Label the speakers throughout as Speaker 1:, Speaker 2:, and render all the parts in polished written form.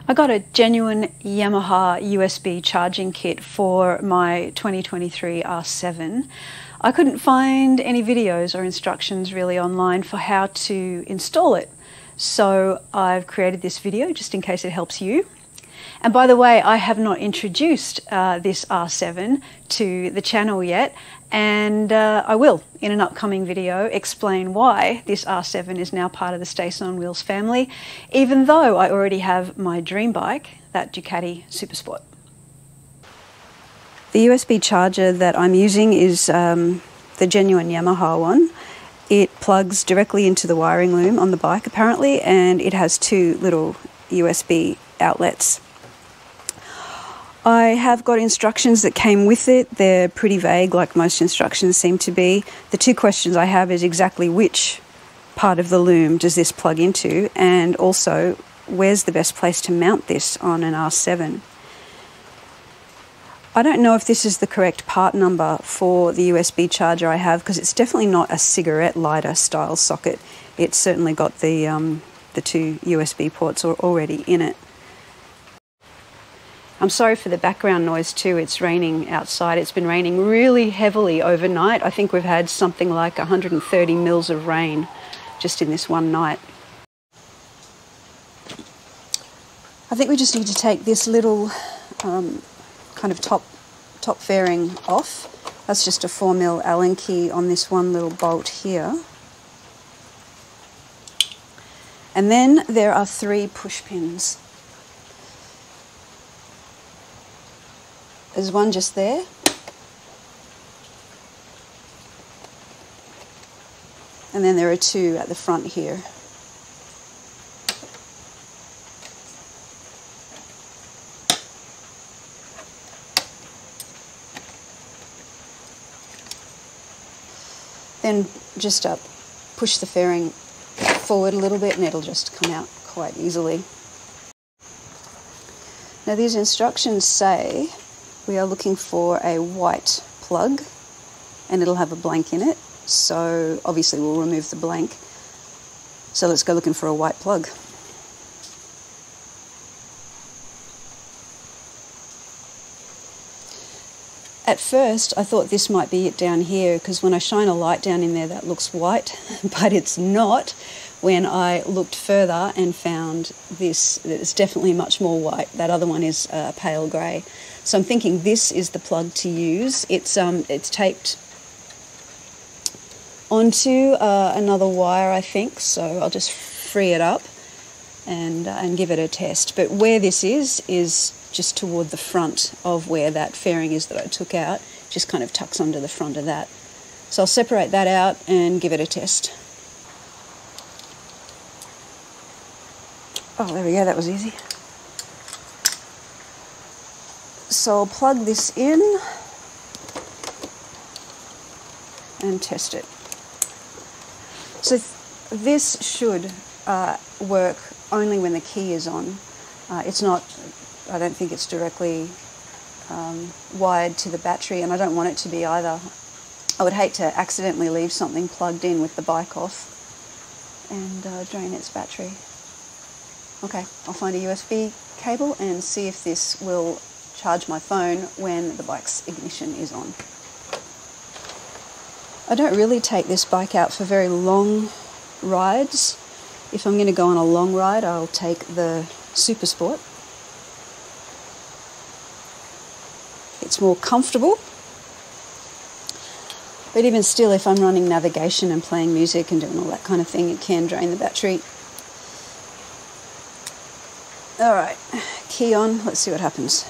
Speaker 1: I got a genuine Yamaha USB charging kit for my 2023 R7. I couldn't find any videos or instructions really online for how to install it, so I've created this video just in case it helps you. And by the way, I have not introduced this R7 to the channel yet, and I will, in an upcoming video, explain why this R7 is now part of the Station on Wheels family, even though I already have my dream bike, that Ducati Supersport. The USB charger that I'm using is the genuine Yamaha one. It plugs directly into the wiring loom on the bike apparently, and it has two little USB outlets. I have got instructions that came with it. They're pretty vague, like most instructions seem to be. The two questions I have is exactly which part of the loom does this plug into, and also where's the best place to mount this on an R7. I don't know if this is the correct part number for the USB charger I have, because it's definitely not a cigarette lighter style socket. It's certainly got the two USB ports already in it. I'm sorry for the background noise too. It's raining outside. It's been raining really heavily overnight. I think we've had something like 130 mils of rain just in this one night. I think we just need to take this little kind of top fairing off. That's just a 4mm Allen key on this one little bolt here. And then there are 3 push pins. There's one just there. And then there are 2 at the front here. Then just push the fairing forward a little bit and it'll just come out quite easily. Now these instructions say we are looking for a white plug, and it'll have a blank in it, so obviously we'll remove the blank. So let's go looking for a white plug. At first I thought this might be it down here, because when I shine a light down in there that looks white, but it's not. When I looked further and found this, it's definitely much more white. That other one is pale grey. So I'm thinking this is the plug to use. It's taped onto another wire, I think, so I'll just free it up and give it a test. But where this is just toward the front of where that fairing is that I took out. Just kind of tucks under the front of that. So I'll separate that out and give it a test. Oh, there we go, that was easy. So I'll plug this in and test it. So this should work only when the key is on. It's not, I don't think it's directly wired to the battery, and I don't want it to be either. I would hate to accidentally leave something plugged in with the bike off and drain its battery. Okay, I'll find a USB cable and see if this will charge my phone when the bike's ignition is on. I don't really take this bike out for very long rides. If I'm going to go on a long ride, I'll take the Supersport. It's more comfortable. But even still, if I'm running navigation and playing music and doing all that kind of thing, it can drain the battery. Alright, key on, let's see what happens.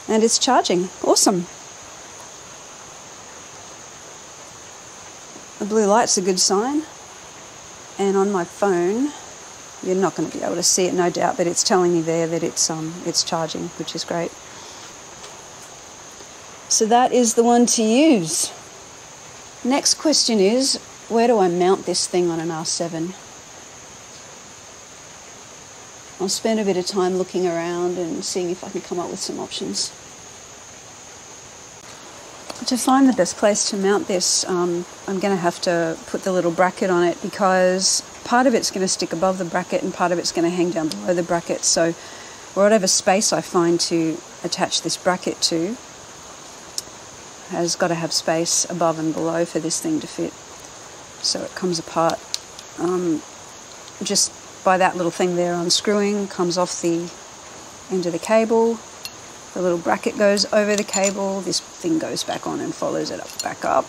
Speaker 1: And it's charging, awesome. The blue light's a good sign. And on my phone, you're not going to be able to see it, no doubt, but it's telling me there that it's charging, which is great. So that is the one to use. Next question is, where do I mount this thing on an R7? I'll spend a bit of time looking around and seeing if I can come up with some options. To find the best place to mount this, I'm going to have to put the little bracket on it because part of it's going to stick above the bracket and part of it's going to hang down below the bracket. So whatever space I find to attach this bracket to has got to have space above and below for this thing to fit. So it comes apart just by that little thing there unscrewing, comes off the end of the cable. The little bracket goes over the cable, this thing goes back on and follows it back up.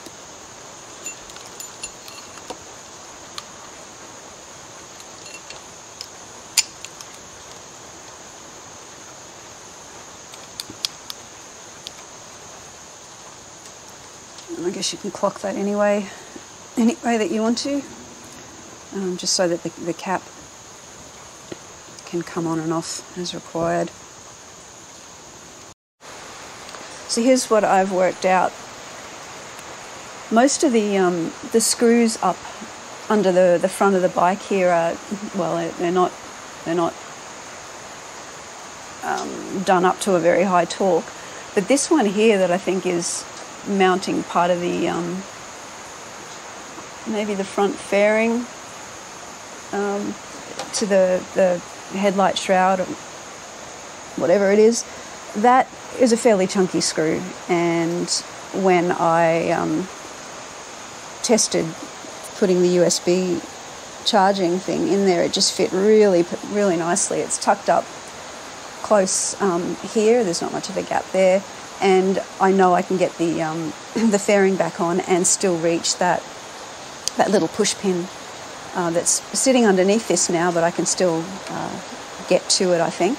Speaker 1: And I guess you can clock that any way that you want to, just so that the cap can come on and off as required. So here's what I've worked out. Most of the screws up under the front of the bike here are, well, they're not done up to a very high torque. But this one here that I think is mounting part of the maybe the front fairing to the headlight shroud or whatever it is, that is a fairly chunky screw, and when I tested putting the USB charging thing in there, it just fit really nicely. It's tucked up close here, there's not much of a gap there, and I know I can get the fairing back on and still reach that little push pin that's sitting underneath this now, but I can still get to it, I think,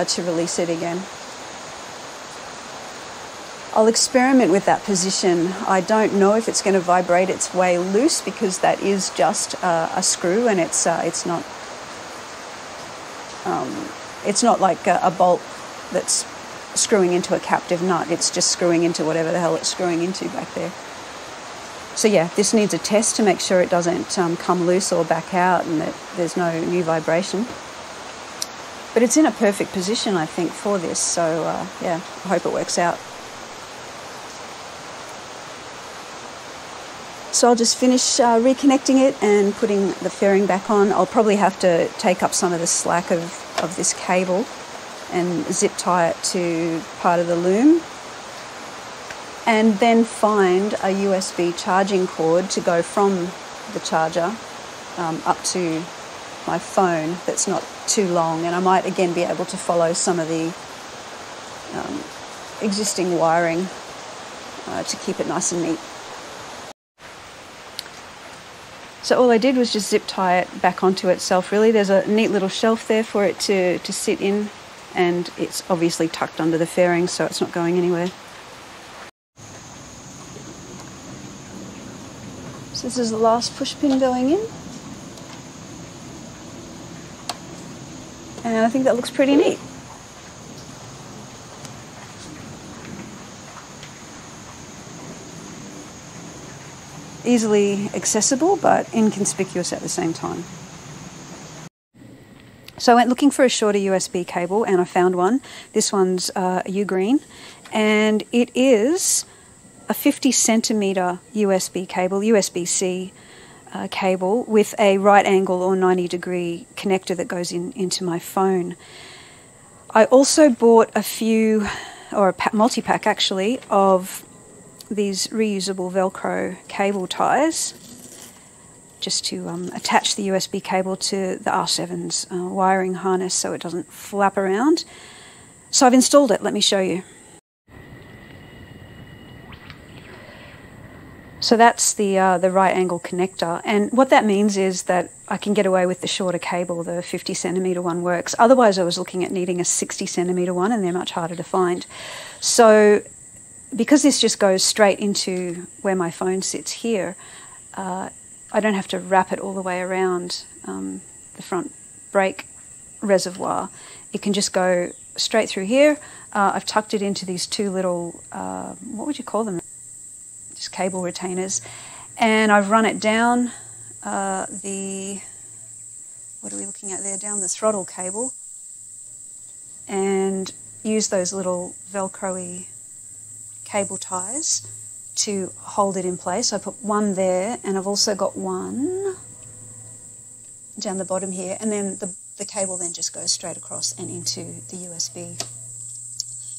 Speaker 1: to release it again. I'll experiment with that position. I don't know if it's going to vibrate its way loose, because that is just a screw, and it's not like a bolt that's screwing into a captive nut. It's just screwing into whatever the hell it's screwing into back there. So yeah, this needs a test to make sure it doesn't come loose or back out and that there's no new vibration. But it's in a perfect position, I think, for this. So yeah, I hope it works out. So I'll just finish reconnecting it and putting the fairing back on. I'll probably have to take up some of the slack of this cable and zip tie it to part of the loom, and then find a USB charging cord to go from the charger up to my phone that's not too long, and I might again be able to follow some of the existing wiring to keep it nice and neat. So all I did was just zip tie it back onto itself, really. There's a neat little shelf there for it to sit in, and it's obviously tucked under the fairing, so it's not going anywhere. So this is the last push pin going in. And I think that looks pretty neat. Easily accessible, but inconspicuous at the same time. So I went looking for a shorter USB cable, and I found one. This one's a U-green, and it is a 50 centimeter USB cable, USB-C cable, with a right angle or 90 degree connector that goes into my phone. I also bought a few, or a multi-pack actually, of these reusable Velcro cable ties, just to attach the USB cable to the R7's wiring harness so it doesn't flap around. So I've installed it. Let me show you. So that's the right angle connector, and what that means is that I can get away with the shorter cable. The 50 centimeter one works. Otherwise I was looking at needing a 60 centimeter one, and they're much harder to find. So because this just goes straight into where my phone sits here, I don't have to wrap it all the way around the front brake reservoir. It can just go straight through here. I've tucked it into these two little, what would you call them? Just cable retainers. And I've run it down what are we looking at there? Down the throttle cable, and use those little Velcro-y cable ties to hold it in place. I put one there, and I've also got one down the bottom here, and then the cable then just goes straight across and into the USB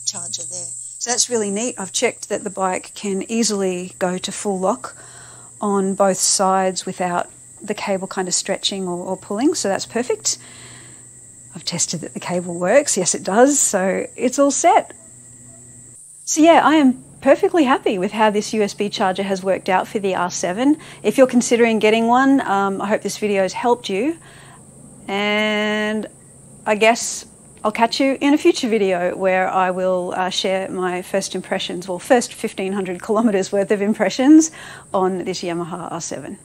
Speaker 1: charger there. So that's really neat. I've checked that the bike can easily go to full lock on both sides without the cable kind of stretching or pulling, so that's perfect. I've tested that the cable works. Yes, it does, so it's all set. So yeah, I am perfectly happy with how this USB charger has worked out for the R7. If you're considering getting one, I hope this video has helped you, and I guess I'll catch you in a future video where I will share my first impressions, or first 1,500 kilometers worth of impressions on this Yamaha R7.